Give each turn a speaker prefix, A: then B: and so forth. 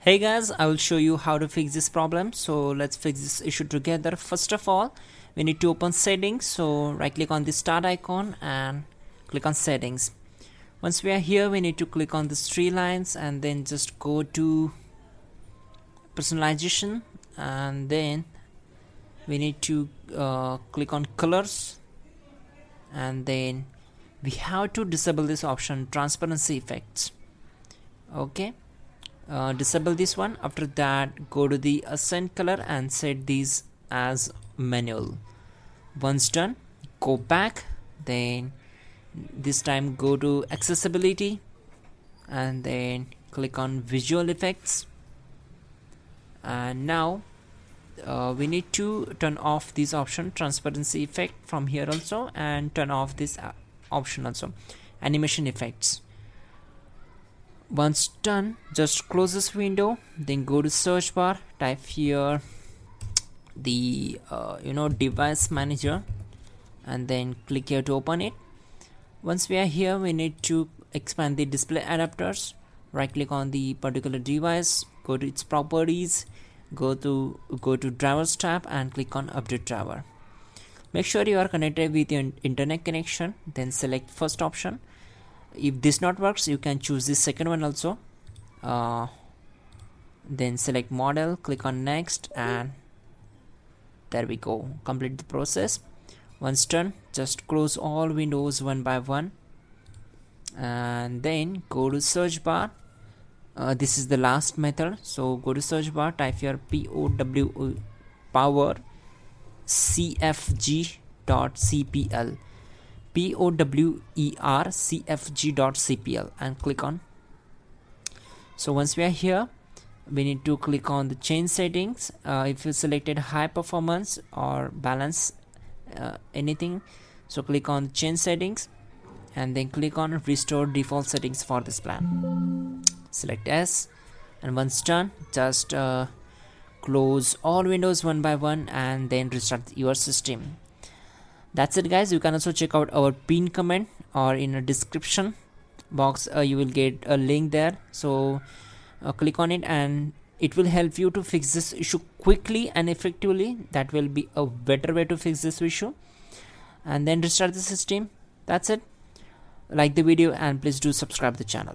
A: Hey guys, I will show you how to fix this problem. So let's fix this issue together. First of all, we need to open settings. So right click on the start icon and click on settings. Once we are here, we need to click on these three lines and then just go to personalization, and then we need to click on colors, and then we have to disable this option, transparency effects. Okay. Disable this one. After that, go to the accent color and set these as manual. Once done, go back, then this time go to accessibility and then click on visual effects, and now we need to turn off this option, transparency effect, from here also, and turn off this option also, animation effects. Once done, just close this window, then go to search bar, type here the device manager, and then click here to open it. Once we are here, we need to expand the display adapters. Right click on the particular device, go to its properties, go to drivers tab and click on update driver. Make sure you are connected with your internet connection, then select first option. If this not works, you can choose the second one also. Then select model, click on next, and there we go, complete the process. Once done, just close all windows one by one, and then go to search bar. This is the last method, so go to search bar, type here power cfg.cpl, powercfg.cpl, and click on. So once we are here, we need to click on the change settings. If you selected high performance or balance anything, so click on change settings and then click on restore default settings for this plan. Select S, and once done, just close all windows one by one and then restart your system. That's it guys. You can also check out our pinned comment, or in a description box you will get a link there, so click on it and it will help you to fix this issue quickly and effectively. That will be a better way to fix this issue, and then restart the system. That's it. Like the video and please do subscribe the channel.